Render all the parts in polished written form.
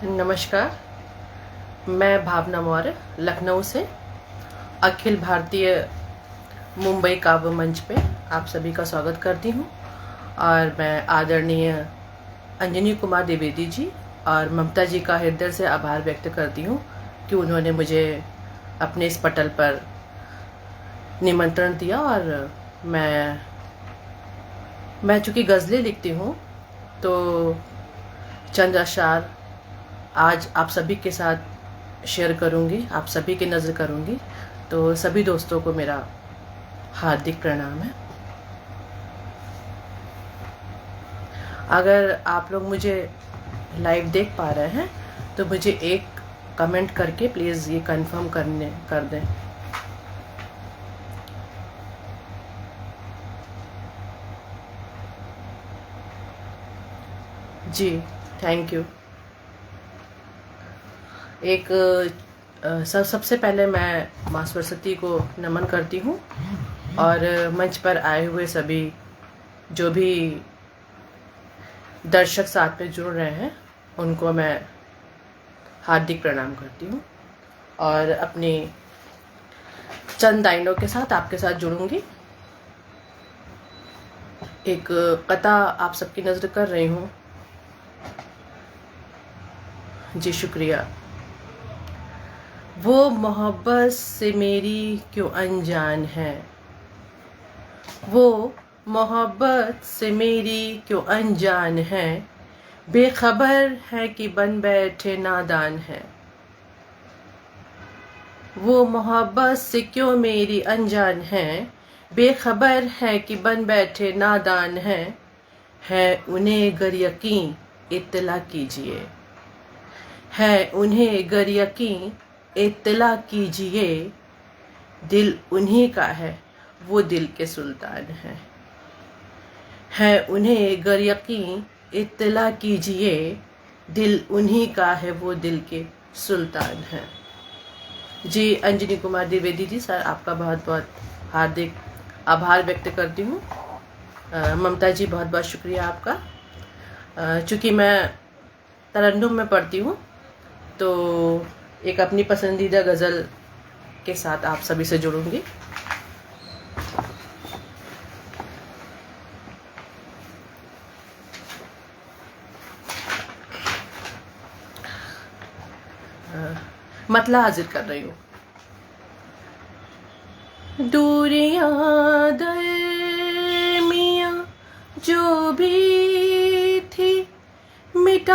नमस्कार। मैं भावना मौर्य लखनऊ से अखिल भारतीय मुंबई काव्य मंच पे आप सभी का स्वागत करती हूँ। और मैं आदरणीय अंजनी कुमार द्विवेदी जी और ममता जी का हृदय से आभार व्यक्त करती हूँ कि उन्होंने मुझे अपने इस पटल पर निमंत्रण दिया। और मैं चूँकि गज़लें लिखती हूँ तो चंद अशआर आज आप सभी के साथ शेयर करूंगी, आप सभी की नज़र करूंगी। तो सभी दोस्तों को मेरा हार्दिक प्रणाम है। अगर आप लोग मुझे लाइव देख पा रहे हैं तो मुझे एक कमेंट करके प्लीज़ ये कंफर्म कर दें। जी, थैंक यू। सबसे पहले मैं माँ सरस्वती को नमन करती हूँ और मंच पर आए हुए सभी जो भी दर्शक साथ में जुड़ रहे हैं उनको मैं हार्दिक प्रणाम करती हूँ और अपनी चंद लाइनों के साथ आपके साथ जुड़ूंगी। एक कथा आप सबकी नज़र कर रही हूँ। जी शुक्रिया। वो मोहब्बत से मेरी क्यों अनजान है, वो मोहब्बत से मेरी क्यों अनजान है, बेखबर है कि बन बैठे नादान है। वो मोहब्बत से क्यों मेरी अनजान है, बेखबर है कि बन बैठे नादान है उन्हें गर यकीन इत्तला कीजिए, है उन्हें गर यकीन इत्तला कीजिए, दिल उन्हीं का है वो दिल के सुल्तान है उन्हें गर यकीन इत्तला कीजिए, दिल उन्हीं का है वो दिल के सुल्तान है। जी अंजनी कुमार द्विवेदी जी, सर आपका बहुत बहुत हार्दिक आभार व्यक्त करती हूँ। ममता जी बहुत बहुत शुक्रिया आपका। चूँकि मैं तरन्नुम में पढ़ती हूँ तो एक अपनी पसंदीदा गज़ल के साथ आप सभी से जुड़ूंगी। मतला हाजिर कर रही हूँ। दूरियां दरमियां जो भी थी मिटाई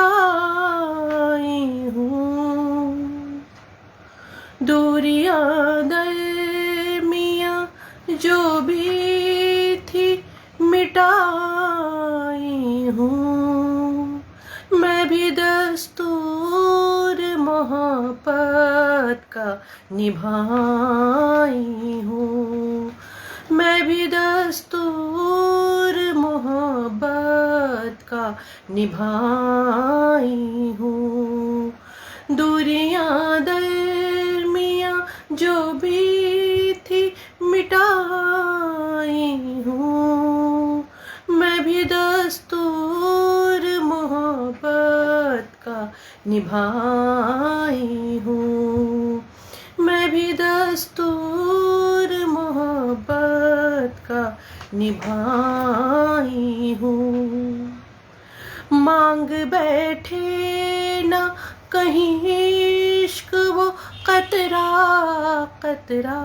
हूँ, दूरियां दरमियां जो भी थी मिटाई हूँ, मैं भी दस्तूर मोहब्बत का निभाई हूँ, मैं भी दस्तूर मोहब्बत का निभाई हूँ। दूरियां दरमियां जो भी थी मिटाई हूँ, मैं भी दस्तूर मोहब्बत का निभाई हूँ, मैं भी दस्तूर मोहब्बत का निभाई हूँ। मांग बैठे ना कहीं इश्क वो कतरा कतरा,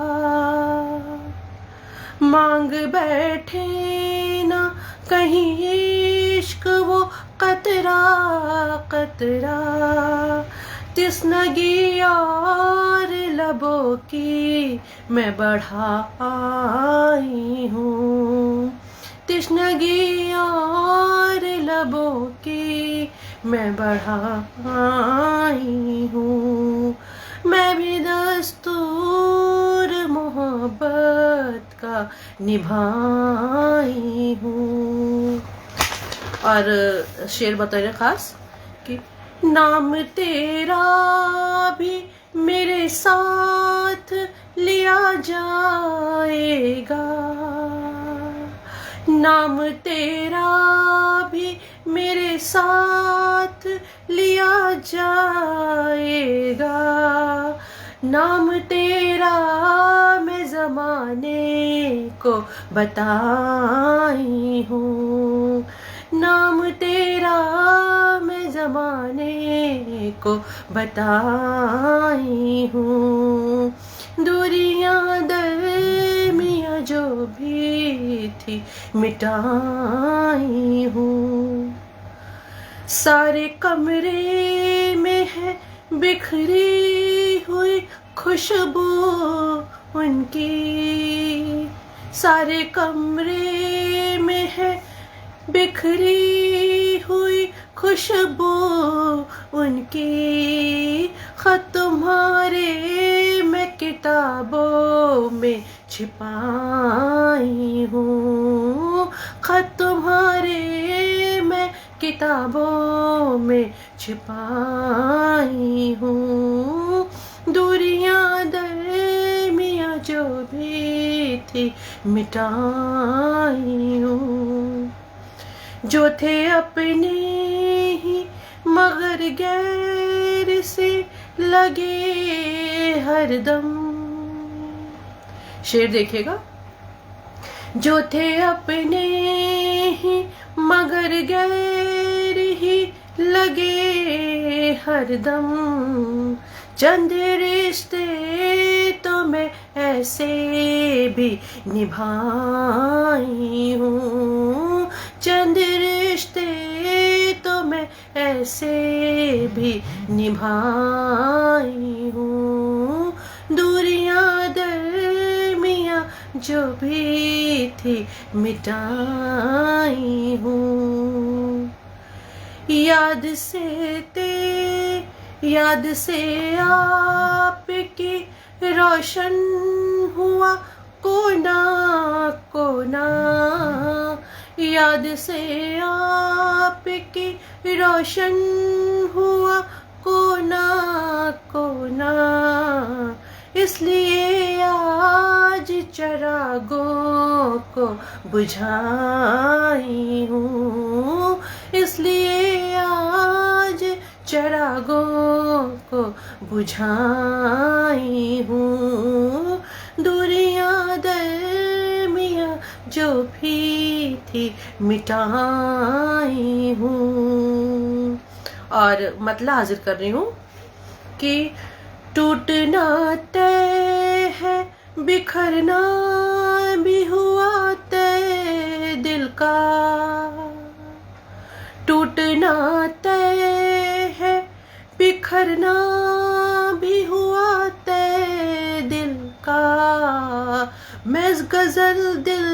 मांग बैठे ना कहीं इश्क वो कतरा कतरा, तिस्नगी और लबों की मैं बढ़ाई हूँ, तिस्नगी और लबों की मैं बढ़ाई हूँ, मैं भी दस्तूर मोहब्बत का निभाई हूँ। और शेर बताइए खास कि नाम तेरा भी मेरे साथ लिया जाएगा, नाम तेरा भी मेरे साथ लिया जाएगा, नाम तेरा मैं ज़माने को बताई हूँ, नाम तेरा मैं ज़माने को बताई हूँ। दूरियां दरमियां जो भी थी मिटाई हूँ। सारे कमरे में है बिखरी हुई खुशबू उनकी, सारे कमरे में है बिखरी हुई खुशबू उनकी। खत तुम्हारे मैं किताबों में छिपाई हूँ, खत तुम्हारे मैं किताबों में छिपाई हूँ। दूरियां दरमियां जो भी थी मिटाई हूँ। जो थे अपने ही मगर गैर से लगे हरदम, शेर देखिएगा। जो थे अपने ही मगर गैर ही लगे हरदम, चंद रिश्ते तो मैं ऐसे भी निभाई हूँ, चंद रिश्ते तो मैं ऐसे भी निभाई हूँ। दूरियां दरमियां जो भी थी मिटाई हूँ। याद से आपकी रोशन हुआ कोना कोना, याद से आपकी रोशन हुआ कोना कोना। इसलिए आज चरागों को बुझाई हूँ, इसलिए आज चरागों को बुझाई हूँ। दूरियां दरमियां जो भी थी मिटाई हूँ। और मतलब हाजिर कर रही हूँ कि टूटना तय है, बिखरना भी हुआ तय दिल का, टूटना तय है, बिखरना भी हुआ तय दिल का। मैं गजल दिल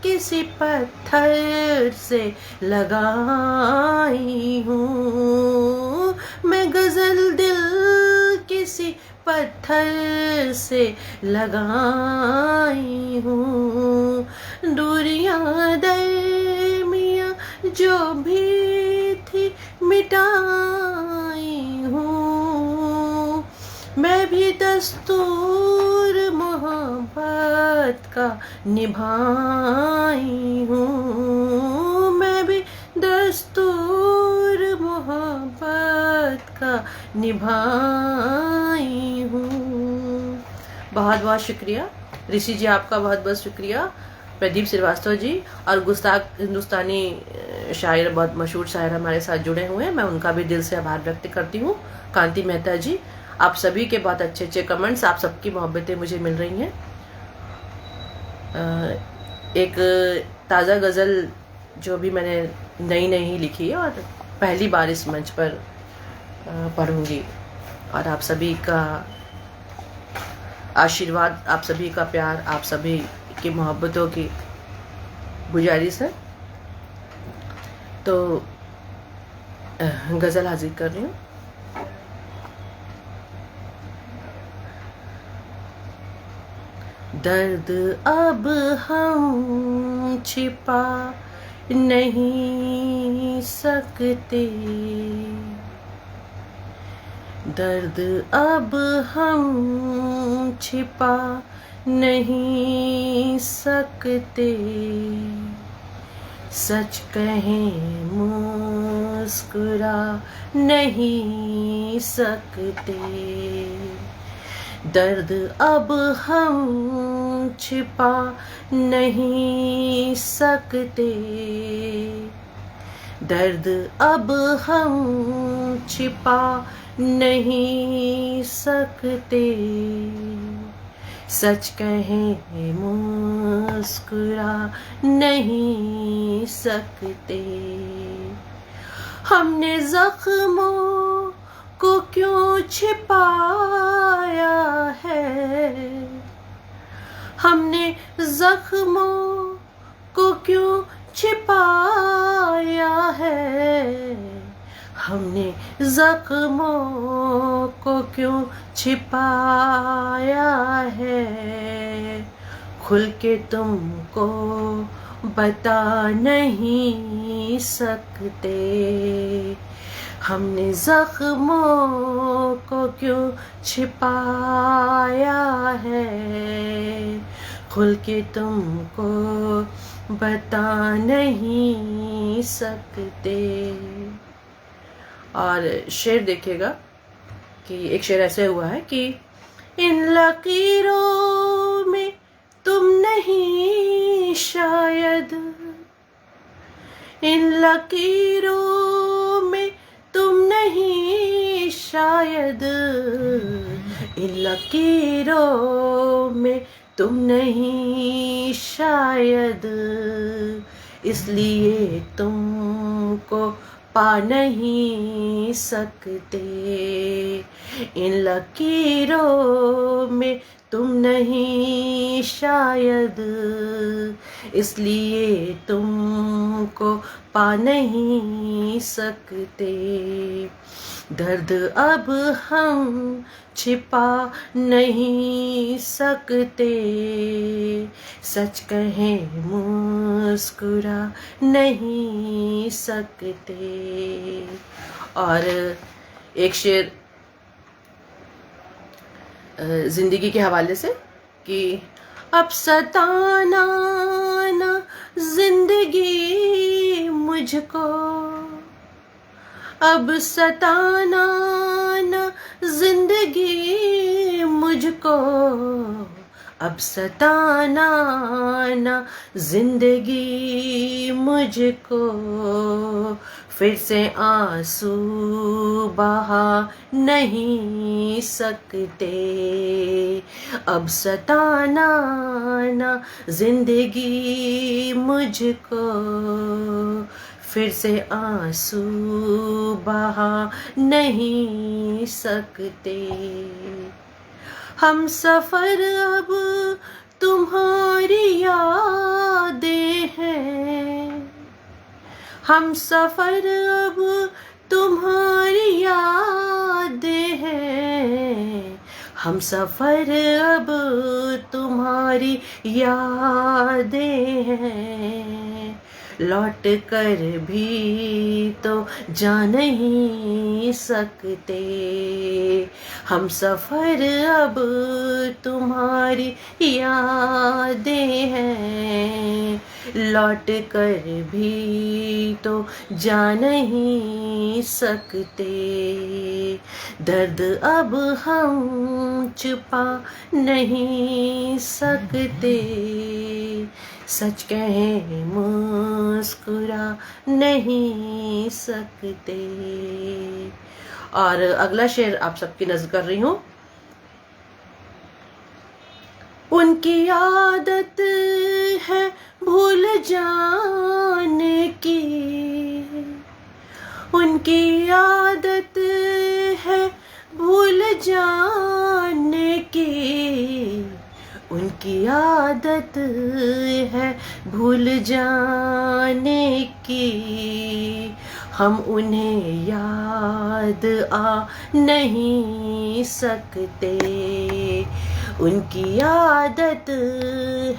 किसी पत्थर से लगाई हूँ, मैं गजल दिल किसी पत्थर से लगाई हूँ। दूरियां दरमियां जो भी थी मिटाई हूँ। मैं भी दस्तूर मोहब्बत का निभाई हूँ, मैं भी दस्तूर मोहब्बत का निभाई हूँ। बहुत बहुत शुक्रिया ऋषि जी, आपका बहुत बहुत शुक्रिया। प्रदीप श्रीवास्तव जी और गुस्ताख हिंदुस्तानी शायर, बहुत मशहूर शायर हमारे साथ जुड़े हुए हैं, मैं उनका भी दिल से आभार व्यक्त करती हूँ। कांति मेहता जी, आप सभी के बहुत अच्छे अच्छे कमेंट्स, आप सबकी मोहब्बतें मुझे मिल रही हैं। एक ताज़ा गज़ल जो भी मैंने नई ही लिखी है और पहली बार इस मंच पर पढ़ूंगी, और आप सभी का आशीर्वाद, आप सभी का प्यार, आप सभी की मोहब्बतों की गुजारिश है। तो गज़ल हाजिर कर रही हूँ। दर्द अब हम छिपा नहीं सकते, दर्द अब हम छिपा नहीं सकते, सच कहें मुस्कुरा नहीं सकते, दर्द अब हम छिपा नहीं सकते, दर्द अब हम छिपा नहीं सकते, सच कहें मुस्कुरा नहीं सकते। हमने जख्मों को क्यों छिपाया है, हमने जख्मों को क्यों छिपाया है, हमने जख्मों को क्यों छिपाया है, खुल के तुमको बता नहीं सकते, हमने जख्मों को क्यों छिपाया है, खुल के तुमको बता नहीं सकते। और शेर देखिएगा कि एक शेर ऐसे हुआ है कि इन लकीरों में तुम नहीं शायद, इन लकीरों में तुम नहीं शायद, इन लकीरों में तुम नहीं शायद, इसलिए तुमको पा नहीं सकते, इन लकीरों में तुम नहीं शायद, इसलिए तुमको पा नहीं सकते, दर्द अब हम छिपा नहीं सकते, सच कहें मुस्कुरा नहीं सकते। और एक शेर जिंदगी के हवाले से कि अब सताना ना जिंदगी मुझको, अब सताना ना जिंदगी मुझको, अब सताना ना जिंदगी मुझको, फिर से आंसू बहा नहीं सकते, अब सताना ना जिंदगी मुझको, फिर से आंसू बहा नहीं सकते, हम सफर अब तुम्हारी यादें हैं, हम सफर अब तुम्हारी यादें हैं, हम सफर अब तुम्हारी यादें हैं, लौट कर भी तो जा नहीं सकते, हम सफर अब तुम्हारी यादें हैं, लौट कर भी तो जा नहीं सकते, दर्द अब हम छुपा नहीं सकते, सच कहें मुस्कुरा नहीं सकते। और अगला शेर आप सबकी नज़र कर रही हूँ। उनकी आदत है भूल जाने की, उनकी आदत है भूल जाने की, उनकी आदत है भूल जाने की, हम उन्हें याद आ नहीं सकते, उनकी आदत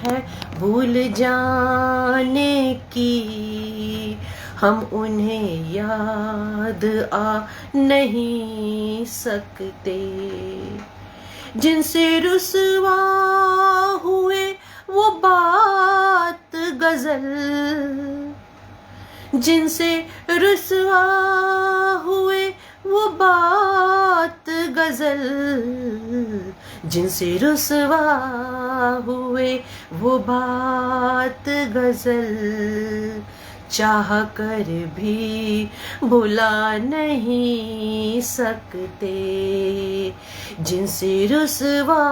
है भूल जाने की, हम उन्हें याद आ नहीं सकते, जिनसे रुसवा हुए वो बात गजल, जिनसे रुसवा हुए वो बात गजल, जिनसे रुसवा हुए वो बात गजल, चाह कर भी भुला नहीं सकते, जिनसे रुसवा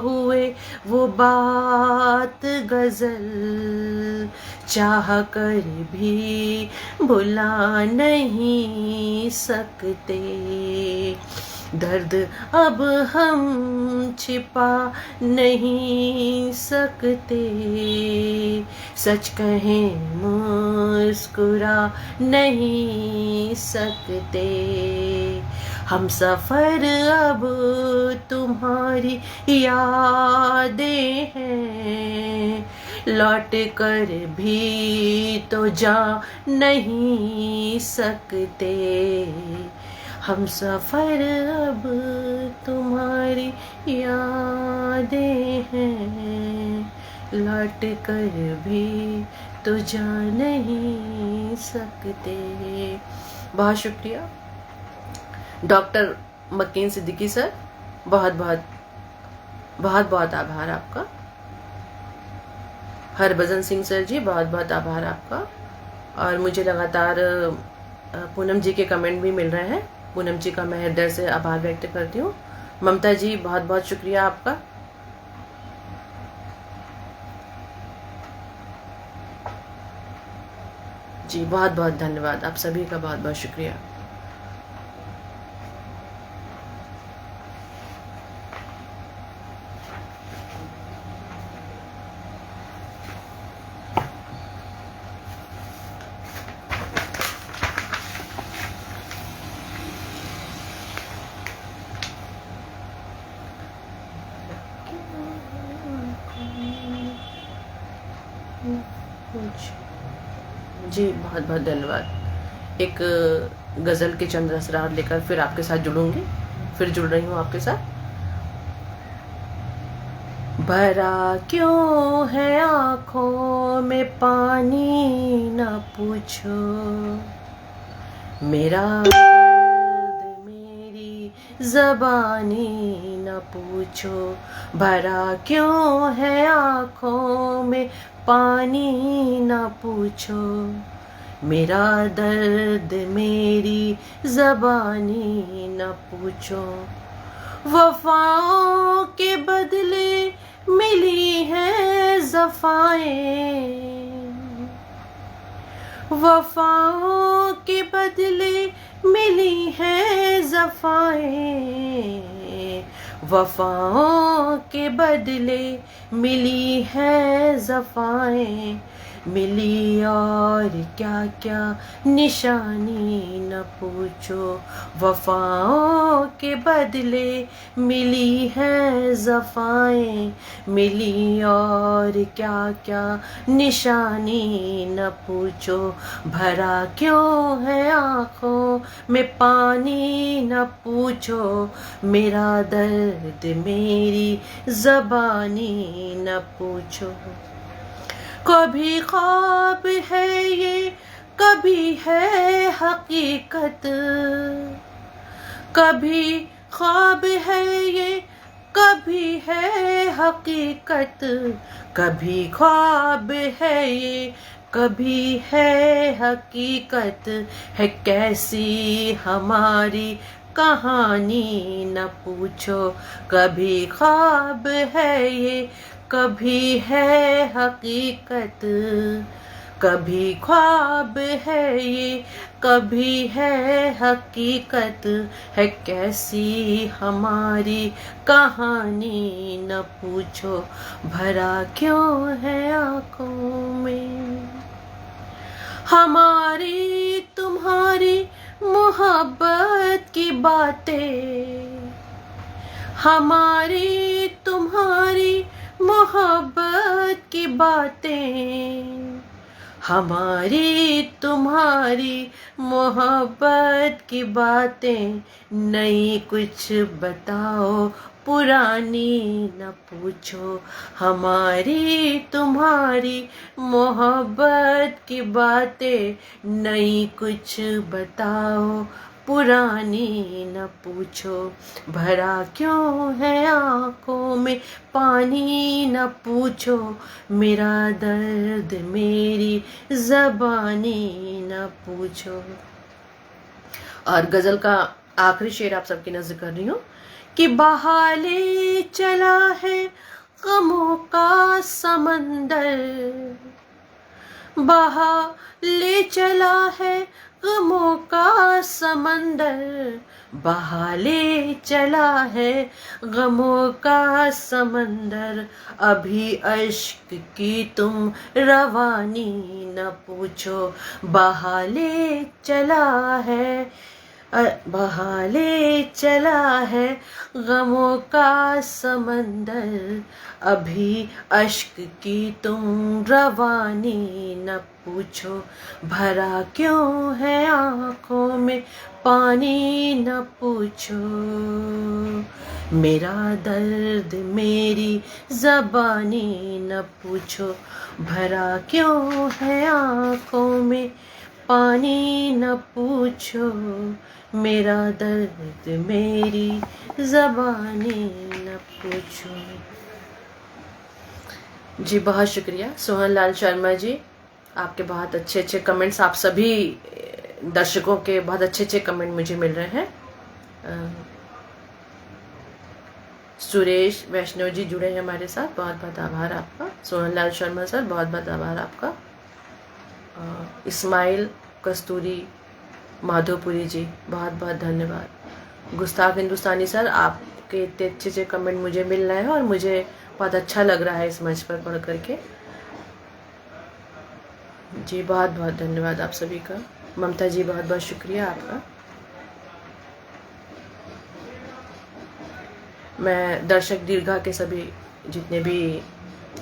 हुए वो बात गजल, चाह कर भी भुला नहीं सकते। दर्द अब हम छिपा नहीं सकते, सच कहें मुस्कुरा नहीं सकते। हम सफर अब तुम्हारी यादें हैं, लौट कर भी तो जा नहीं सकते। हम सफर अब तुम्हारी यादें हैं, लौट कर भी तो जा नहीं सकते। बहुत शुक्रिया डॉक्टर मकीन सिद्दीकी सर, बहुत बहुत आभार आपका। हरभजन सिंह सर जी, बहुत बहुत आभार आपका। और मुझे लगातार पूनम जी के कमेंट भी मिल रहे हैं, पूनम जी का मैं हृदय से आभार व्यक्त करती हूँ। ममता जी, बहुत बहुत शुक्रिया आपका। जी बहुत बहुत धन्यवाद, आप सभी का बहुत बहुत शुक्रिया। जी बहुत बहुत धन्यवाद। एक गज़ल के चंद असरार लेकर फिर आपके साथ जुड़ूंगी, फिर जुड़ रही हूँ आपके साथ। भरा क्यों है आँखों में पानी न पूछो, मेरा दर्द मेरी ज़बानी न पूछो। भरा क्यों है आँखों में पानी न पूछो, मेरा दर्द मेरी ज़बानी न पूछो। वफ़ाओं के बदले मिली हैं ज़फ़ाएं, वफ़ाओं के बदले मिली हैं ज़फ़ाएं, वफ़ाओं के बदले मिली हैं ज़फ़ाएं। मिली और क्या क्या निशानी न पूछो, वफ़ाओं के बदले मिली हैं ज़फ़ाएं। मिली और क्या क्या निशानी न पूछो। भरा क्यों है आँखों में पानी न पूछो, मेरा दर्द मेरी ज़बानी न पूछो। कभी ख्वाब है ये, कभी है हकीकत, कभी ख्वाब है ये, कभी है हकीकत। कभी ख्वाब है ये, कभी है हकीकत। है कैसी हमारी कहानी न पूछो। कभी ख्वाब है ये, कभी है हकीकत। कभी ख्वाब है ये, कभी है हकीकत। है कैसी हमारी कहानी न पूछो। भरा क्यों है आँखों में हमारी तुम्हारी मोहब्बत की बातें, हमारी तुम्हारी मोहब्बत की बातें। हमारी तुम्हारी मोहब्बत की बातें नई कुछ बताओ, पुरानी न पूछो। हमारी तुम्हारी मोहब्बत की बातें नई कुछ बताओ, पुरानी न पूछो। भरा क्यों है आंखों में पानी, न पूछो। मेरा दर्द मेरी ज़बानी न पूछो। और गज़ल का आखिरी शेर आप सबकी नज़र कर रही हूँ कि बहा ले चला है गमों का समंदर, बहा ले चला है गमों का समंदर, बहा ले चला है गमों का समंदर। अभी अश्क की तुम रवानी न पूछो। बहा ले चला है, बहा ले चला है गमों का समंदर। अभी अश्क की तुम रवानी न पूछो। भरा क्यों है आंखों में पानी, न पूछो। मेरा दर्द मेरी ज़बानी न पूछो। भरा क्यों है आंखों में पानी, न पूछो। मेरा दर्द मेरी ज़बानी न पूछो। जी बहुत शुक्रिया सोहन लाल शर्मा जी, आपके बहुत अच्छे अच्छे कमेंट्स, आप सभी दर्शकों के बहुत अच्छे अच्छे कमेंट मुझे मिल रहे हैं। सुरेश वैष्णव जी जुड़े हैं हमारे साथ, बहुत बहुत आभार आपका। सोहन लाल शर्मा सर बहुत बहुत आभार आपका। इस्माइल कस्तूरी माधोपुरी जी बहुत बहुत धन्यवाद। गुस्ताख हिंदुस्तानी सर, आपके इतने अच्छे अच्छे कमेंट मुझे मिल रहे हैं और मुझे बहुत अच्छा लग रहा है इस मंच पर पढ़ करके। जी बहुत बहुत धन्यवाद आप सभी का। ममता जी बहुत बहुत शुक्रिया आपका। मैं दर्शक दीर्घा के सभी जितने भी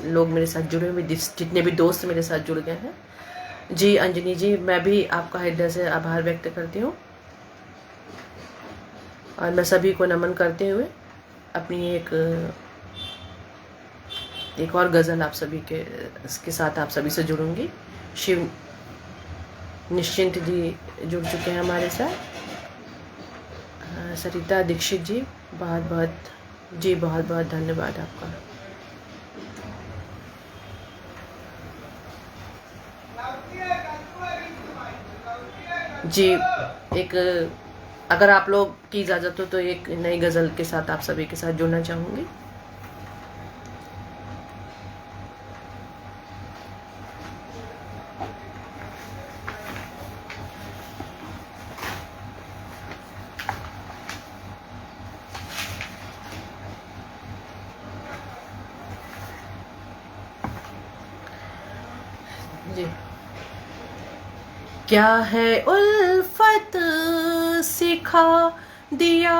लोग मेरे साथ जुड़े हुए, जितने भी दोस्त मेरे साथ जुड़ गए हैं, जी अंजनी जी मैं भी आपका हृदय से आभार व्यक्त करती हूँ। और मैं सभी को नमन करते हुए अपनी एक और गज़ल आप सभी के साथ आप सभी से जुड़ूंगी। शिव निश्चिंत जी जुड़ चुके हैं हमारे साथ। सरिता दीक्षित जी बहुत बहुत धन्यवाद आपका। जी एक अगर आप लोग की इजाज़त हो तो एक नई गज़ल के साथ आप सभी के साथ जुड़ना चाहूँगी। जी क्या है उल्फत सिखा दिया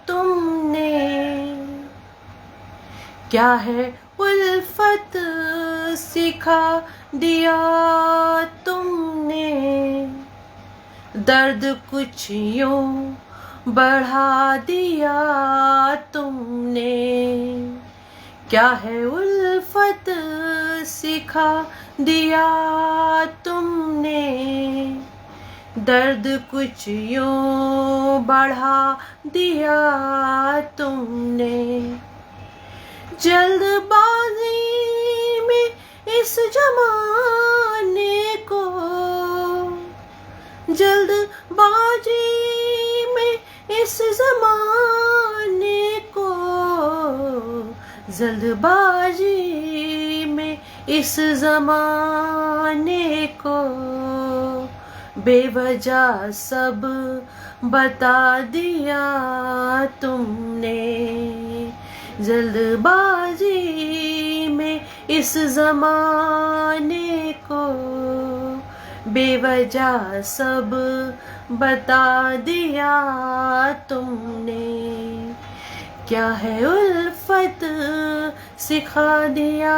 तुमने, क्या है उल्फत सिखा दिया तुमने। दर्द कुछ यूं बढ़ा दिया तुमने। क्या है उल्फत सिखा दिया तुमने। दर्द कुछ यूं बढ़ा दिया तुमने। जल्दबाजी में इस जमाने को, जल्दबाजी में इस जमाने को, जल्दबाजी में इस जमाने को। बेवजह सब बता दिया तुमने। जल्दबाजी में इस जमाने को। बेवजह सब बता दिया तुमने। क्या है उल्फत सिखा दिया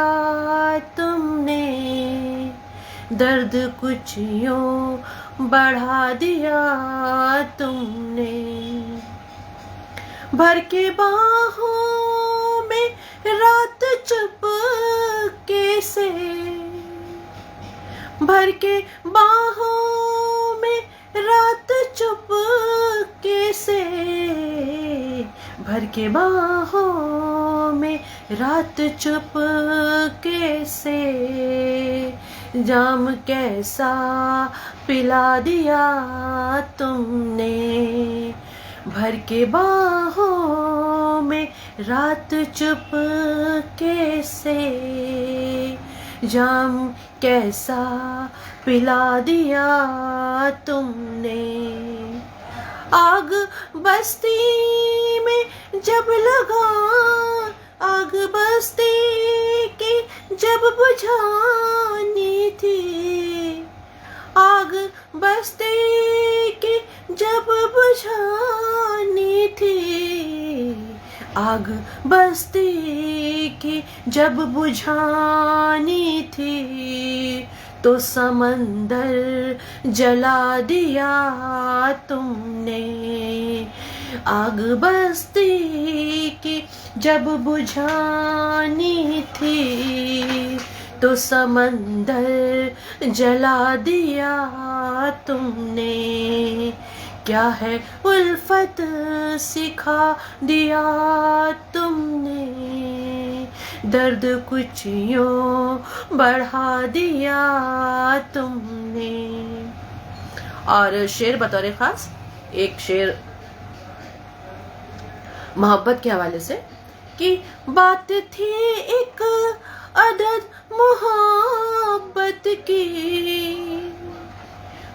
तुमने। दर्द कुछ यूं बढ़ा दिया तुमने। भर के बाहों में रात चुपके से, भर के बाहों में रात चुपके से, भर के बाहों में रात चुपके से, जाम कैसा पिला दिया तुमने। भर के बाहों में रात चुपके से, जाम कैसा पिला दिया तुमने। आग बस्ती में जब लगा, आग बस्ती की जब बुझानी थी, आग बस्ती की जब बुझानी थी, आग बस्ती की जब बुझानी थी, तो समंदर जला दिया तुमने। आग बस्ती की जब बुझानी थी, तो समंदर जला दिया तुमने। क्या है उल्फत सिखा दिया तुमने, दर्द कुछ यूं बढ़ा दिया तुमने। और शेर बतौर खास एक शेर मोहब्बत के हवाले से कि बात थी एक अदद मोहब्बत की,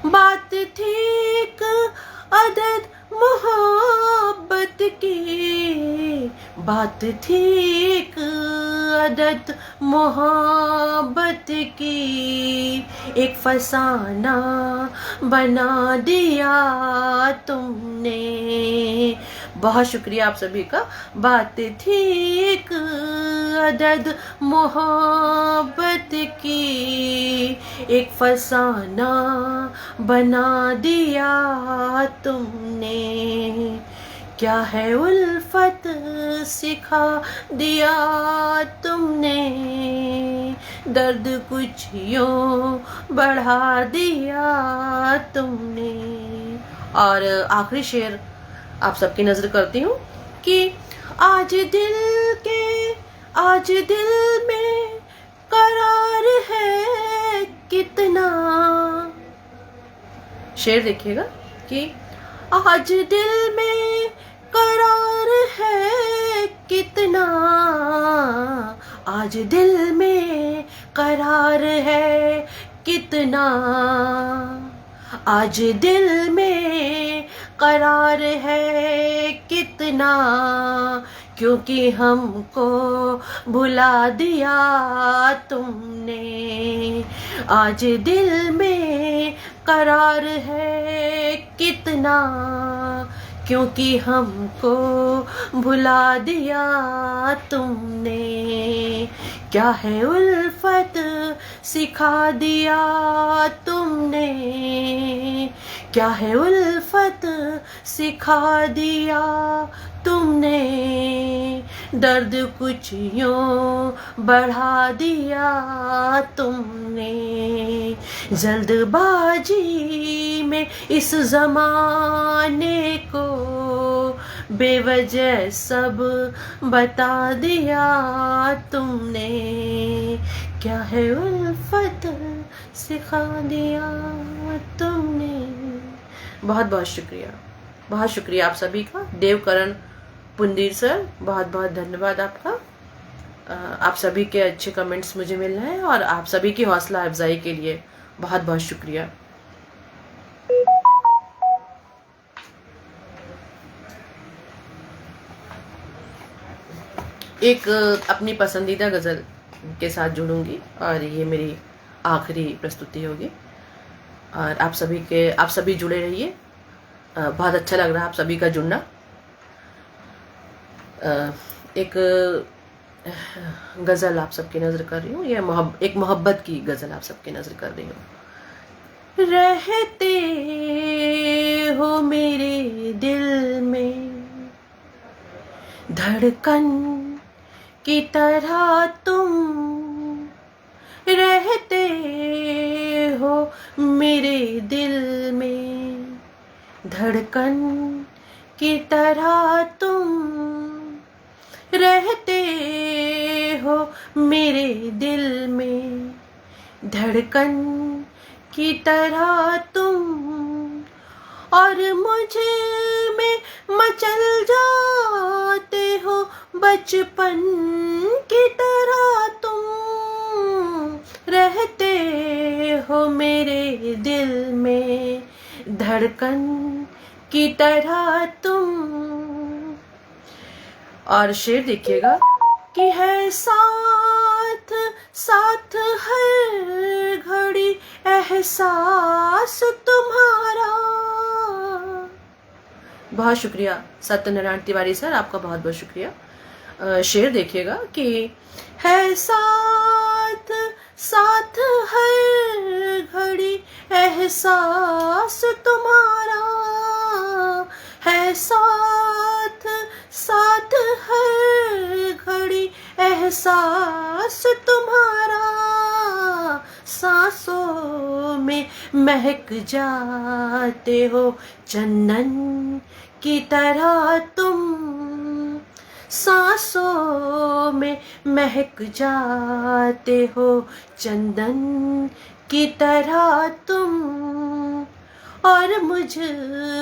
बात थी एक अदद मोहब्बत की, बात थी एक अदद मोहब्बत की, एक फसाना बना दिया तुमने। बहुत शुक्रिया आप सभी का। बात थी एक अदद मोहब्बत की, एक फसाना बना दिया तुमने। क्या है उल्फत सिखा दिया तुमने, दर्द कुछ यूं बढ़ा दिया तुमने। और आखिरी शेर आप सबकी नजर करती हूँ कि आज दिल में करार है कितना। शेर देखिएगा कि आज दिल में करार है कितना, आज दिल में करार है कितना, आज दिल में करार है कितना, क्योंकि हमको भुला दिया तुमने। आज दिल में करार है कितना, क्योंकि हमको भुला दिया तुमने। क्या है उल्फत सिखा दिया तुमने, क्या है उल्फत सिखा दिया तुमने, दर्द कुछ यूं बढ़ा दिया तुमने। जल्दबाजी में इस जमाने को बेवजह सब बता दिया तुमने। क्या है उल्फत सिखा दिया तुमने। बहुत बहुत शुक्रिया, बहुत शुक्रिया आप सभी का। देवकरण पुंदीर सर, बहुत बहुत धन्यवाद आपका। आप सभी के अच्छे कमेंट्स मुझे मिल रहे हैं और आप सभी की हौसला अफजाई के लिए बहुत बहुत शुक्रिया। एक अपनी पसंदीदा गज़ल के साथ जुड़ूंगी और ये मेरी आखिरी प्रस्तुति होगी। और आप सभी जुड़े रहिए। बहुत अच्छा लग रहा है आप सभी का जुड़ना। एक गज़ल आप सबकी नज़र कर रही हूँ, यह एक मोहब्बत की गज़ल आप सबकी नज़र कर रही हूँ। रहते हो मेरे दिल में धड़कन की तरह तुम, रहते हो मेरे दिल में धड़कन की तरह तुम, रहते हो मेरे दिल में धड़कन की तरह तुम, और मुझ में मचल जाते हो बचपन की तरह तुम, रहते हो मेरे दिल में धड़कन की तरह तुम। और शेर देखिएगा कि है साथ साथ हर घड़ी एहसास तुम्हारा। बहुत शुक्रिया सत्यनारायण तिवारी सर, आपका बहुत बहुत शुक्रिया। शेर देखिएगा कि है साथ साथ हर घड़ी एहसास तुम्हारा, है साथ साथ हर घड़ी एहसास तुम्हारा, सांसों में महक जाते हो चंदन की तरह तुम, सांसों में महक जाते हो चंदन की तरह तुम, और मुझ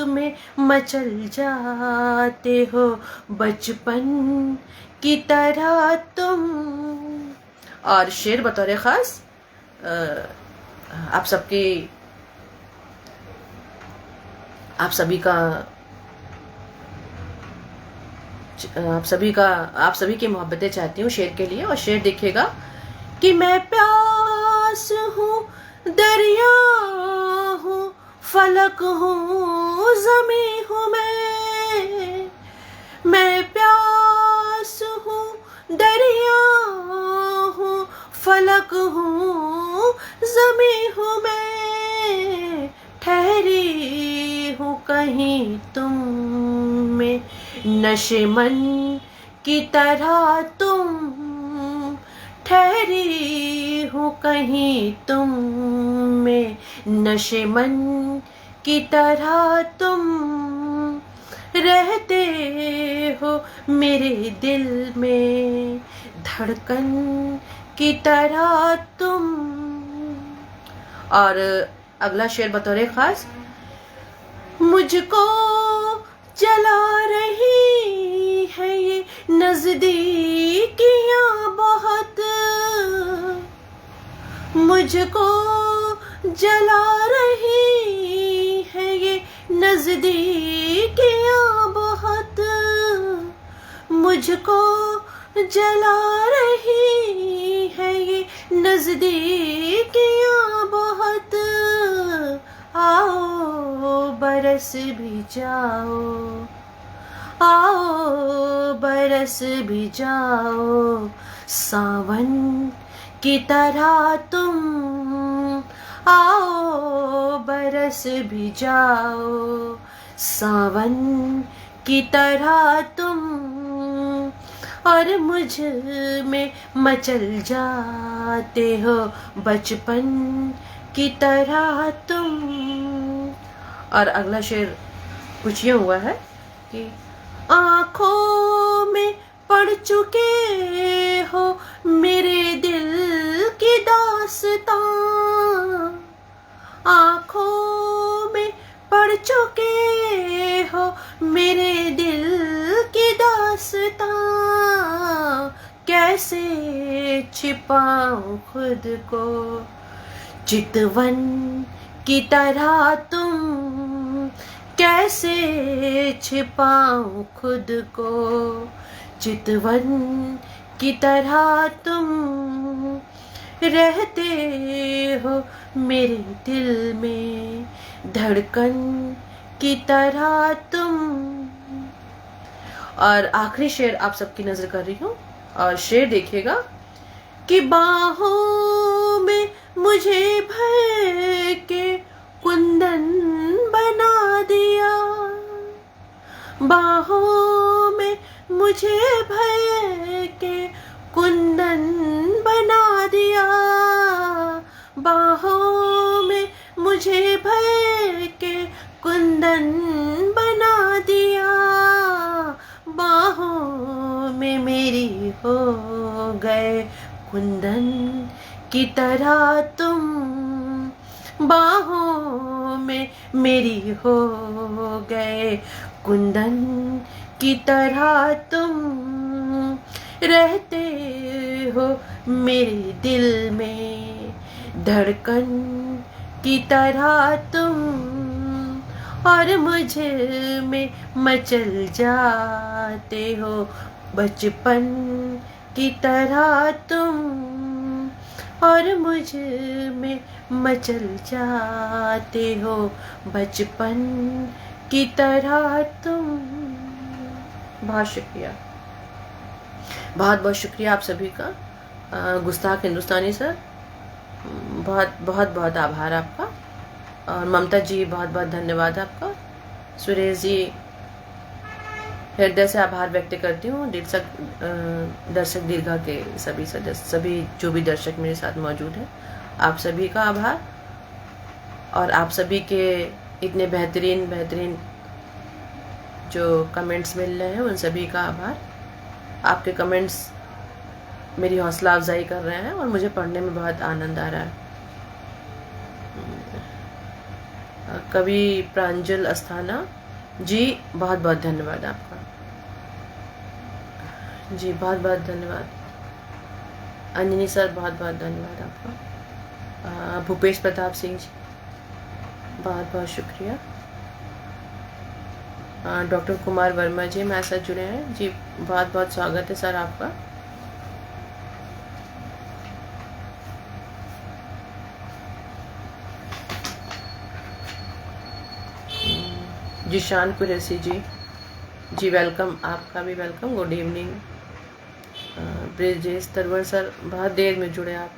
में मचल जाते हो बचपन की तरह तुम। और शेर बतौर ख़ास आप सभी की मोहब्बतें चाहती हूँ शेर के लिए। और शेर देखिएगा कि मैं प्यास हूँ, दरिया हूँ, फलक हूँ, ज़मीं हूँ मैं प्यास हूँ, दरिया हूँ, फलक हूँ, ज़मीं हूँ मैं, ठहरी हूँ कहीं तुम में नशेमन की तरह तुम, ठहरी हूँ कहीं तुम में नशेमन की तरह तुम, रहते हो मेरे दिल में धड़कन की तरह तुम। और अगला शेर बतौर ख़ास, मुझको जला रही है ये नज़दीकियाँ बहुत, मुझको जला रही है ये नज़दीकियाँ बहुत, मुझको जला रही है ये नज़दीकियाँ बहुत, आओ बरस भी जाओ, आओ बरस भी जाओ सावन की तरह तुम, आओ बरस भी जाओ सावन की तरह तुम, और मुझ में मचल जाते हो बचपन की तरह तुम। और अगला शेर कुछ ये हुआ है कि आँखों में पढ़ चुके हो मेरे दिल की दास्तां, आँखों में पढ़ चुके हो मेरे दिल की दास्तां, कैसे छिपाऊं खुद को चितवन की तरह तुम, कैसे छिपाऊं खुद को चितवन की तरह तुम, रहते हो मेरे दिल में धड़कन की तरह तुम। और आखिरी शेर आप सबकी नजर कर रही हूँ और शेर देखिएगा कि बाहों में मुझे भर के कुंदन बना दिया, बाहों में मुझे भर के कुंदन बना दिया, बाहों में मुझे भर के कुंदन बना दिया, बाहों में मेरी हो गए कुंदन की तरह तुम, बाहों में मेरी हो गए कुंदन की तरह तुम, रहते हो मेरे दिल में धड़कन की तरह तुम, और मुझ में मचल जाते हो बचपन की तरह तुम, और मुझ में मचल जाते हो बचपन की तरह तुम। बहुत शुक्रिया, बहुत बहुत शुक्रिया आप सभी का। गुस्ताख हिंदुस्तानी सर, बहुत बहुत बहुत आभार आपका। और ममता जी, बहुत बहुत धन्यवाद आपका। सुरेश जी, हृदय से आभार व्यक्त करती हूँ। दर्शक दीर्घा के सभी सदस्य, सभी जो भी दर्शक मेरे साथ मौजूद हैं, आप सभी का आभार। और आप सभी के इतने बेहतरीन बेहतरीन जो कमेंट्स मिल रहे हैं, उन सभी का आभार। आपके कमेंट्स मेरी हौसला अफजाई कर रहे हैं और मुझे पढ़ने में बहुत आनंद आ रहा है। कवि प्रांजल अस्थाना जी, बहुत बहुत धन्यवाद आपका जी, बहुत बहुत धन्यवाद। अंजनी सर, बहुत बहुत धन्यवाद आपका। भूपेश प्रताप सिंह जी, बहुत बहुत शुक्रिया। डॉक्टर कुमार वर्मा जी हमारे साथ जुड़े हैं जी, बहुत बहुत स्वागत है सर आपका। जिशान कुरैशी जी, जी वेलकम, आपका भी welcome. Good evening. Brijesh Tarwar sir, बहुत देर में जुड़े आप।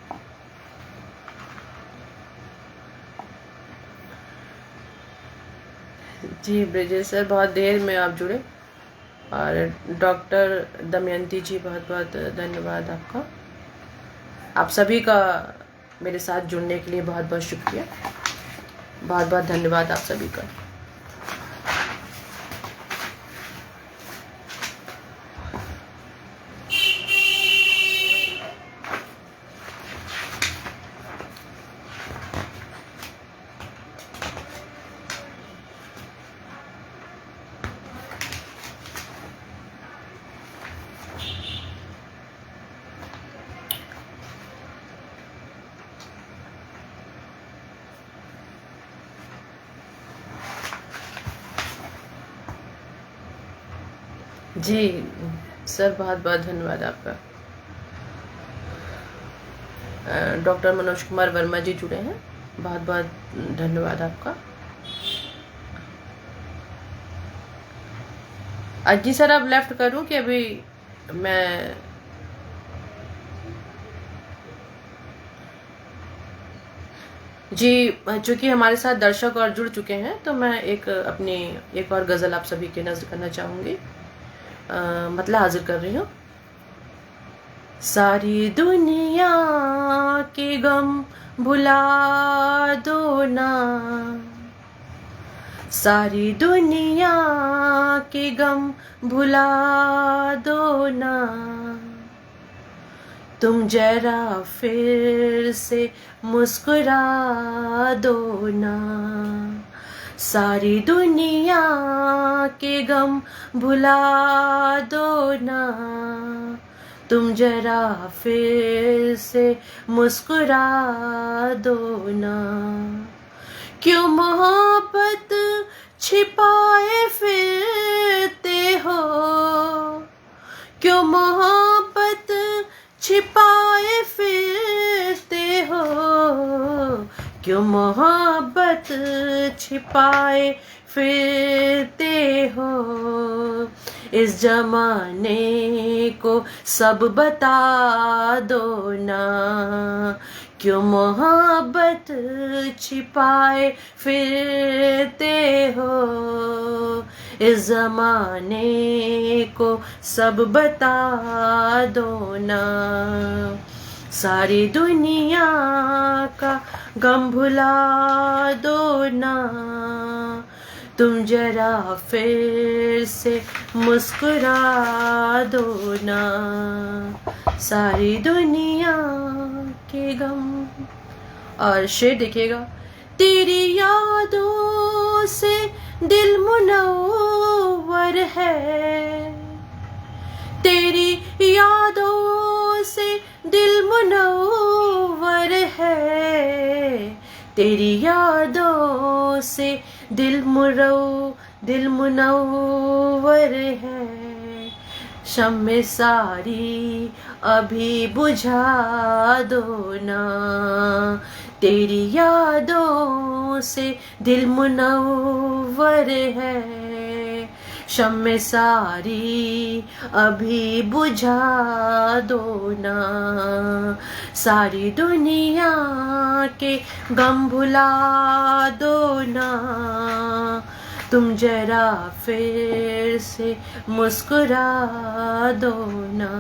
जी ब्रिजेश सर, बहुत देर में आप जुड़े। और डॉक्टर दमयंती जी, बहुत बहुत धन्यवाद आपका। आप सभी का मेरे साथ जुड़ने के लिए बहुत बहुत शुक्रिया, बहुत बहुत धन्यवाद आप सभी का। जी सर, बहुत बहुत धन्यवाद आपका। डॉक्टर मनोज कुमार वर्मा जी जुड़े हैं, बहुत बहुत धन्यवाद आपका। जी सर, अब लेफ्ट करूं कि अभी मैं जी, चूंकि हमारे साथ दर्शक और जुड़ चुके हैं, तो मैं अपनी एक और गज़ल आप सभी के नज़र करना चाहूँगी। मतलब हाजिर कर रही हूँ। सारी दुनिया के गम भुला दो ना, सारी दुनिया के गम भुला दो ना, तुम जरा फिर से मुस्कुरा दो ना, सारी दुनिया के गम भुला दो ना, तुम जरा फिर से मुस्कुरा दो ना। क्यों मोहब्बत छिपाए फिरते हो, क्यों मोहब्बत छिपाए फिरते हो, क्यों मोहब्बत छिपाए फिरते हो, इस जमाने को सब बता दो ना, क्यों मोहब्बत छिपाए फिरते हो। इस जमाने को सब बता दो ना, सारी दुनिया का गम भुला दो ना, तुम जरा फिर से मुस्कुरा दो ना, सारी दुनिया के गम। और शेर देखिएगा, तेरी यादों से दिल मुनव्वर है, तेरी यादों से दिल मुनव्वर है, तेरी यादों से दिल मुनव्वर है। शम्मे सारी अभी बुझा दो ना, तेरी यादों से दिल मुनव्वर है। शम्मे सारी अभी बुझा दो ना, सारी दुनिया के गम भुला दो ना, तुम जरा फिर से मुस्कुरा दो ना।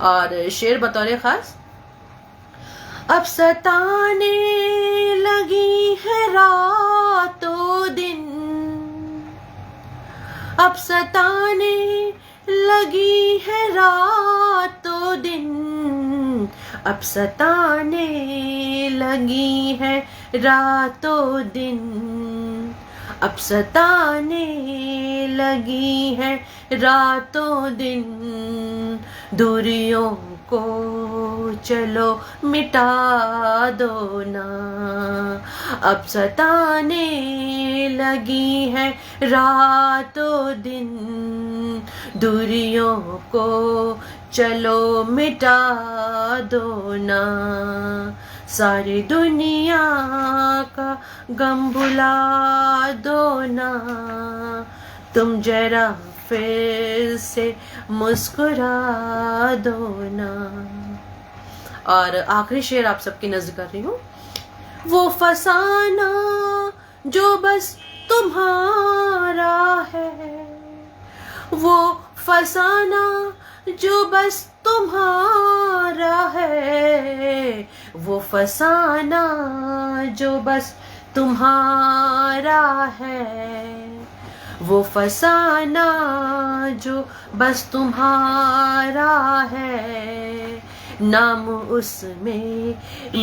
और शेर बतौर खास, अब सताने लगी है रातों दिन, अब सताने लगी है रातों दिन, अब सताने लगी है रातों दिन, अब सताने लगी है रातों दिन, दूरियों को चलो मिटा दो ना, अब सताने लगी है रातों दिन, दूरियों को चलो मिटा दो ना, सारी दुनिया का गम भुला दो ना, तुम जरा फिर से मुस्कुरा दो ना। और आखिरी शेर आप सबकी नज़र कर रही हूँ, वो फसाना जो बस तुम्हारा है, वो फसाना जो बस तुम्हारा है, वो फसाना जो बस तुम्हारा है, वो फसाना जो बस तुम्हारा है, नाम उसमें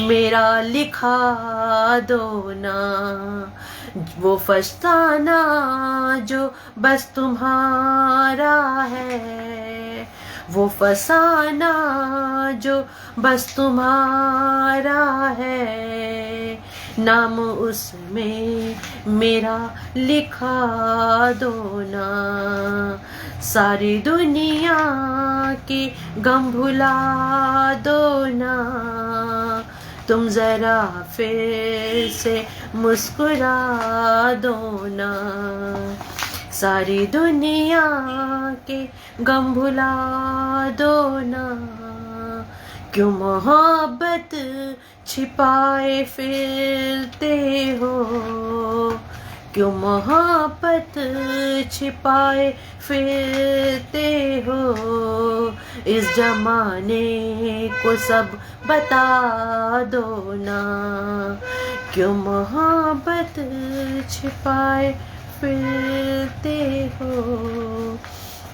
मेरा लिखा दो ना, वो फसाना जो बस तुम्हारा है, वो फसाना जो बस तुम्हारा है, नाम उसमें मेरा लिखा दो ना, सारी दुनिया के गम भुला दो ना, तुम जरा फिर से मुस्कुरा दो ना, सारी दुनिया के गम भुला दो ना, क्यों मोहब्बत छिपाए फिरते हो, क्यों मोहब्बत छिपाए फिरते हो, इस जमाने को सब बता दो ना, क्यों मोहब्बत छिपाए फिरते हो,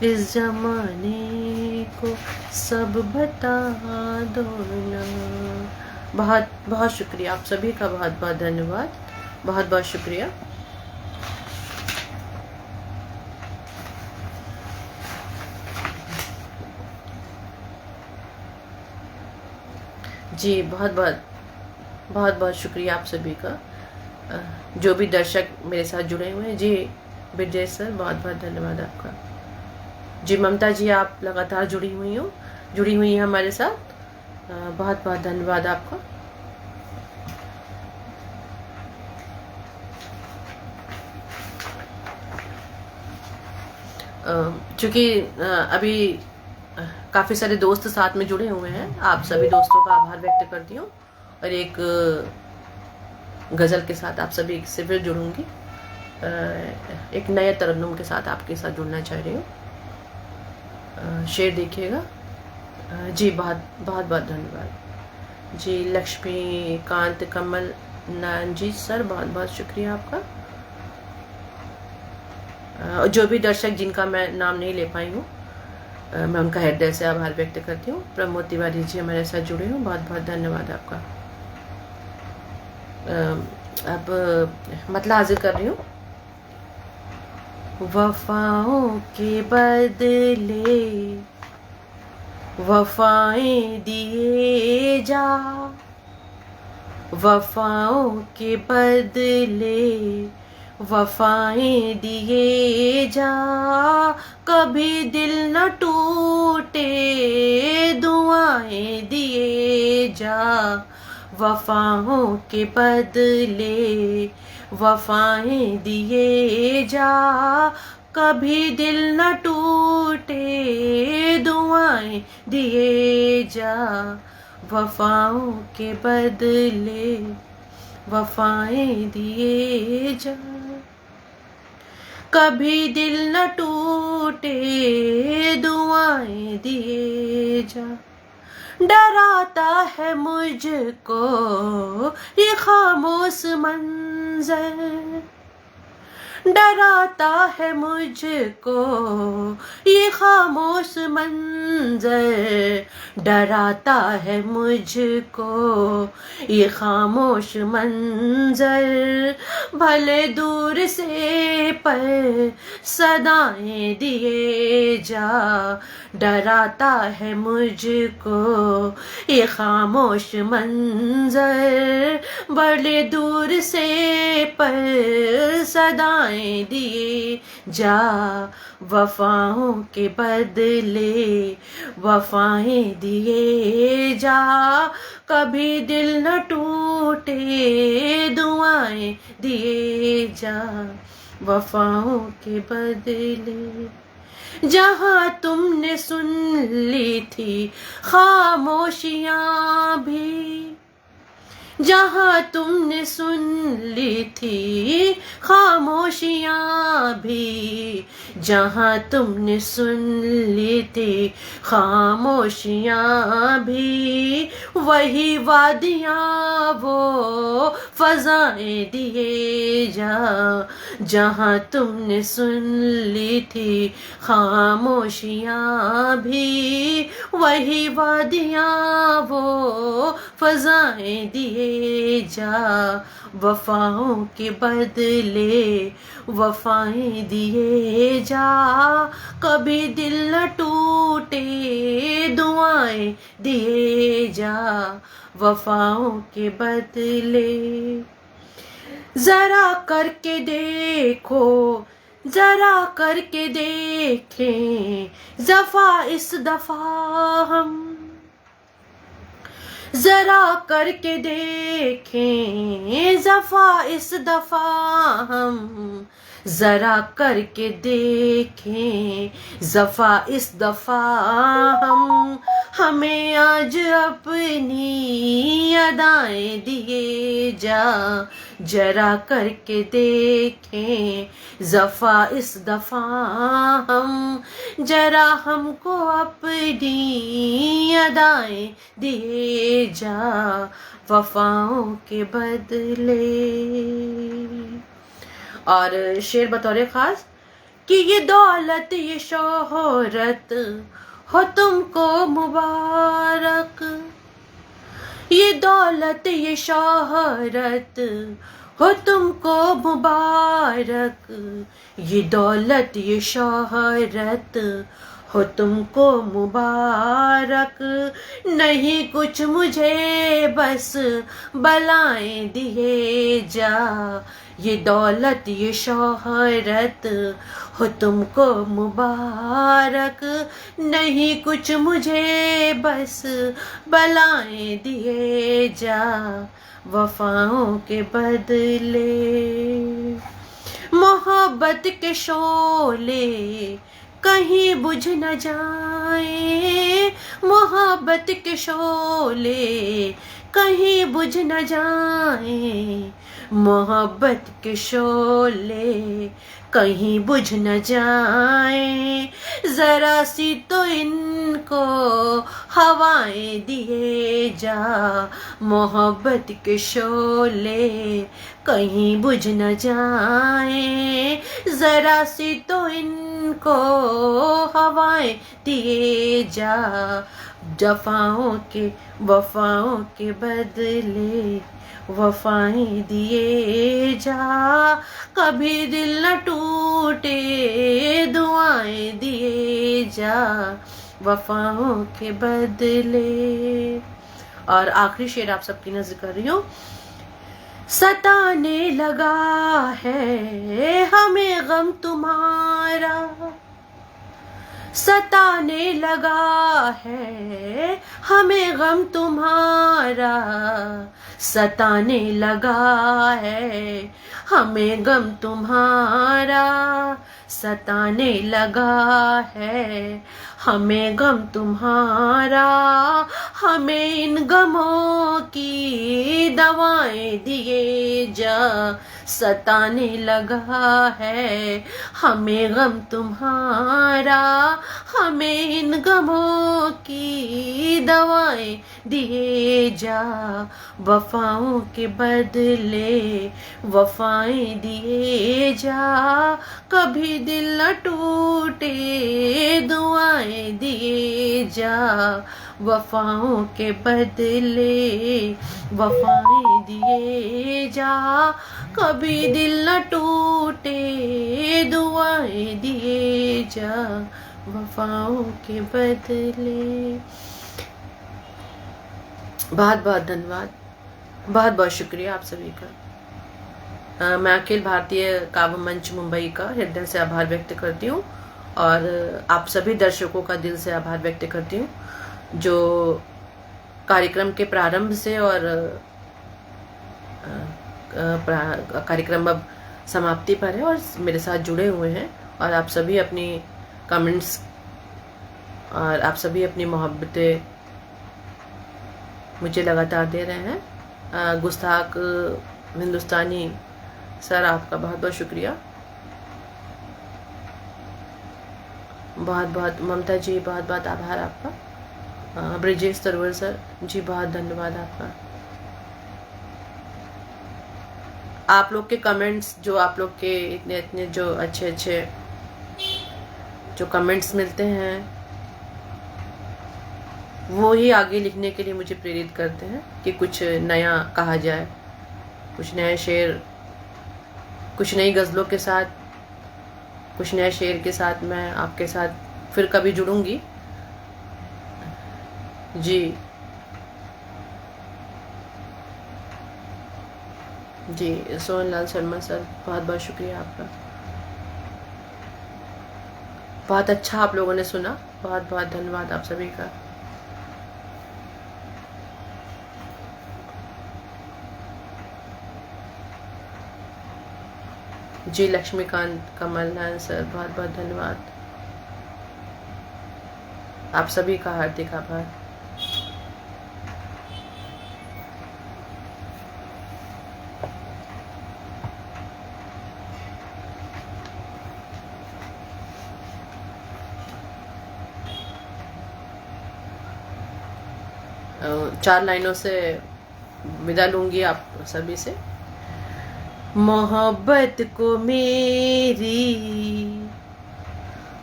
इस जमाने को सब बता दो ना। बहुत बहुत शुक्रिया, आप सभी का बहुत बहुत धन्यवाद, बहुत बहुत शुक्रिया। जी बहुत बहुत शुक्रिया आप सभी का, जो भी दर्शक मेरे साथ जुड़े हुए हैं। जी विजय सर, बहुत बहुत धन्यवाद आपका। जी ममता जी, आप लगातार जुड़ी हुई हैं हमारे साथ, बहुत बहुत धन्यवाद आपका। चूँकि अभी काफ़ी सारे दोस्त साथ में जुड़े हुए हैं, आप सभी दोस्तों का आभार व्यक्त करती हूँ और एक गज़ल के साथ आप सभी से फिर जुड़ूंगी। एक नए तरन्नुम के साथ आपके साथ जुड़ना चाह रही हूँ। शेर देखिएगा जी। बहुत बहुत बहुत धन्यवाद जी। लक्ष्मीकांत कमल नान जी सर, बहुत बहुत शुक्रिया आपका। जो भी दर्शक जिनका मैं नाम नहीं ले पाई हूँ, मैं उनका हृदय से आभार व्यक्त करती हूँ। प्रमोद तिवारी जी हमारे साथ जुड़े हूँ, बहुत बहुत धन्यवाद आपका। अब मतला हाजिर कर रही हूँ। वफाओं के बदले वफाएं दिए जा, वफाओं के बदले वफाएं दिए जा, कभी दिल न टूटे दुआएं दिए जा, वफाओं के बदले वफाएं दिए जा, कभी दिल न टूटे दुआएं दिए जा, वफाओं के बदले वफाएं दिए जा, कभी दिल न टूटे दुआएं दिए जा। डराता है मुझको ये खामोश मंजर, डराता है मुझको ये खामोश मंजर, डराता है मुझको ये खामोश मंजर, भले दूर से पर सदाएं दिए जा, डराता है मुझको ये खामोश मंजर, भले दूर से पर सदाएं दिए जा, वफाओं के बदले वफाएं दिए जा, कभी दिल न टूटे दुआएं दिए जा, वफाओं के बदले। जहाँ तुमने सुन ली थी खामोशियाँ भी, जहाँ तुमने सुन ली थी खामोशियाँ भी, जहाँ तुमने सुन ली थी खामोशियाँ भी, वही वादियाँ वो फजाएं दिए जा, जहाँ तुमने सुन ली थी खामोशियाँ भी, वही वादियाँ वो फजाएं दिए जा, वफाओं के बदले वफाएं दिए जा, कभी दिल न टूटे दुआएं दिए जा, वफाओं के बदले। जरा करके देखो, जरा करके देखें जफा इस दफा हम, जरा करके देखें जफा इस दफा हम, जरा करके देखें जफा इस दफा हम, हमें आज अपनी अदाएं दिए जा, जरा करके देखें जफा इस दफा हम, जरा हमको अपनी अदाएं दिए जा, वफाओं के बदले। और शेर बतौर खास कि ये दौलत ये शोहरत हो तुमको मुबारक, ये दौलत ये शोहरत हो तुमको मुबारक, ये दौलत ये शोहरत हो तुमको मुबारक, नहीं कुछ मुझे बस बलाएं दिए जा, ये दौलत ये शोहरत हो तुमको मुबारक, नहीं कुछ मुझे बस बलाएं दिए जा, वफाओं के बदले। मोहब्बत के शोले कहीं बुझ न जाए मोहब्बत के शोले, कहीं बुझ न जाए मोहब्बत के शोले, कहीं बुझ न जाए, जरा सी तो इनको हवाएं दिए जा, मोहब्बत के शोले कहीं बुझ न जाए, जरा सी तो इनको हवाएं दिए जा, वफाओं के बदले वफाएं दिए जा, कभी दिल न टूटे दुआएं दिए जा, वफाओं के बदले। और आखिरी शेर आप सबकी नजर कर रही हूँ। सताने लगा है हमें गम तुम्हारा, सताने लगा है हमें गम तुम्हारा, सताने लगा है हमें गम तुम्हारा, सताने लगा है हमें गम तुम्हारा, हमें इन गमों की दवाएं दिए जा, सताने लगा है हमें गम तुम्हारा, हमें इन गमों की दवाएं दिए जा, वफाओं के बदले वफाएं दिए जा, कभी दिल न टूटे दुआएं दिए जा, वफाओं के बदले वफाएं दिए जा, कभी दिल न टूटे दुआएं दिए जा, वफाओं के बदले। बहुत बहुत धन्यवाद, बहुत बहुत शुक्रिया आप सभी का। मैं अखिल भारतीय काव्य मंच मुंबई का हृदय से आभार व्यक्त करती हूँ और आप सभी दर्शकों का दिल से आभार व्यक्त करती हूँ जो कार्यक्रम के प्रारंभ से और कार्यक्रम अब समाप्ति पर है और मेरे साथ जुड़े हुए हैं, और आप सभी अपनी कमेंट्स और आप सभी अपनी मोहब्बतें मुझे लगातार दे रहे हैं। गुस्ताख हिंदुस्तानी सर, आपका बहुत बहुत शुक्रिया। बहुत बहुत ममता जी, बहुत बहुत आभार आपका। ब्रिजेश तरवर सर जी, बहुत धन्यवाद आपका। आप लोग के कमेंट्स, जो आप लोग के इतने इतने जो अच्छे अच्छे जो कमेंट्स मिलते हैं, वो ही आगे लिखने के लिए मुझे प्रेरित करते हैं कि कुछ नया कहा जाए, कुछ नए शेर, कुछ नई गज़लों के साथ, कुछ नए शेर के साथ मैं आपके साथ फिर कभी जुड़ूंगी। जी जी, सोहन लाल शर्मा सर, बहुत बहुत शुक्रिया आपका। बहुत अच्छा आप लोगों ने सुना, बहुत बहुत धन्यवाद आप सभी का। जी लक्ष्मीकांत कमलनाथ सर, बहुत बहुत धन्यवाद। आप सभी का हार्दिक आभार। चार लाइनों से विदा लूंगी आप सभी से। मोहब्बत को मेरी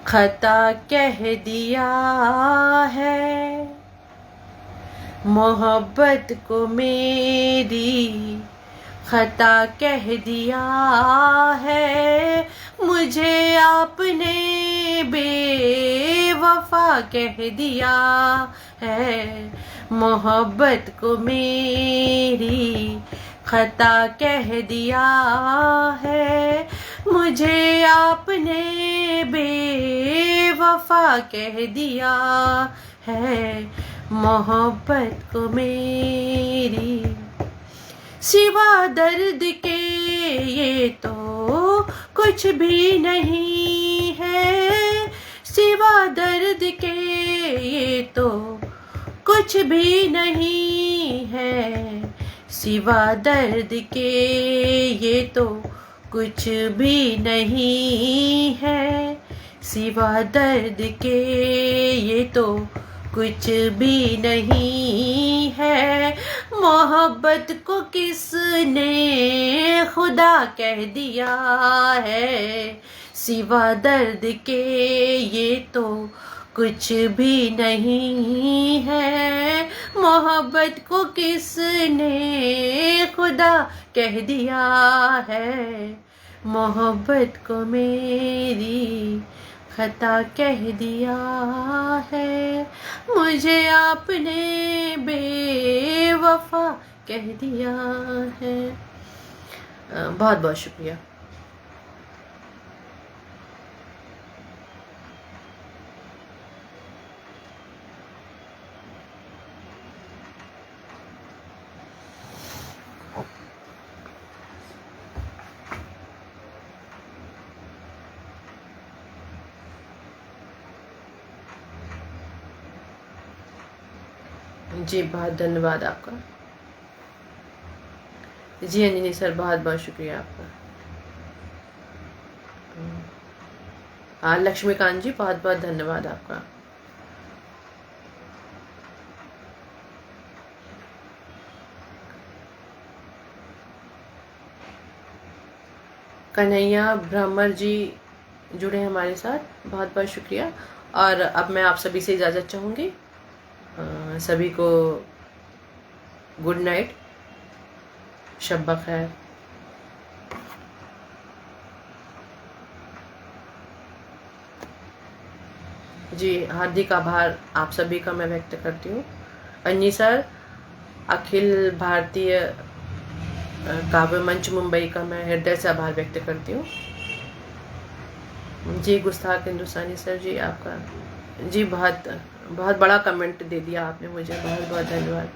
खता कह दिया है, मोहब्बत को मेरी खता कह दिया है, मुझे आपने बेवफा कह दिया है, मोहब्बत को मेरी खता कह दिया है, मुझे आपने बेवफा कह दिया है, मोहब्बत को मेरी सिवा दर्द के ये तो कुछ भी नहीं है, सिवा दर्द के ये तो कुछ भी नहीं है, सिवा दर्द के ये तो कुछ भी नहीं है, सिवा दर्द के ये तो कुछ भी नहीं है। मोहब्बत को किसने खुदा कह दिया है, सिवा दर्द के ये तो कुछ भी नहीं है। मोहब्बत को किसने खुदा कह दिया है, मोहब्बत को मेरी खता कह दिया है, मुझे आपने बेवफा कह दिया है। बहुत बहुत शुक्रिया। जी बहुत धन्यवाद आपका। जी अंजनी सर बहुत बहुत शुक्रिया आपका। हाँ लक्ष्मीकांत जी बहुत बहुत धन्यवाद आपका। कन्हैया ब्राह्मण जी जुड़े हमारे साथ, बहुत बहुत शुक्रिया। और अब मैं आप सभी से इजाज़त चाहूँगी। सभी को गुड नाइट, शब बखैर। जी हार्दिक आभार आप सभी का मैं व्यक्त करती हूँ। अन्नी सर, अखिल भारतीय काव्य मंच मुंबई का मैं हृदय से आभार व्यक्त करती हूँ। जी गुस्ताख हिंदुस्तानी सर जी आपका, जी बहुत बहुत बड़ा कमेंट दे दिया आपने मुझे, बहुत बहुत धन्यवाद।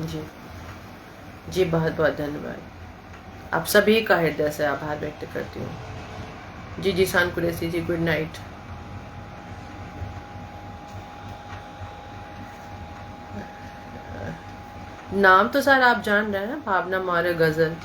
जी जी बहुत बहुत धन्यवाद। आप सभी का हृदय से आभार व्यक्त करती हूँ। जी जीशान कुरैशी जी गुड नाइट। नाम तो सर आप जान रहे हैं, भावना मौर्य गजल।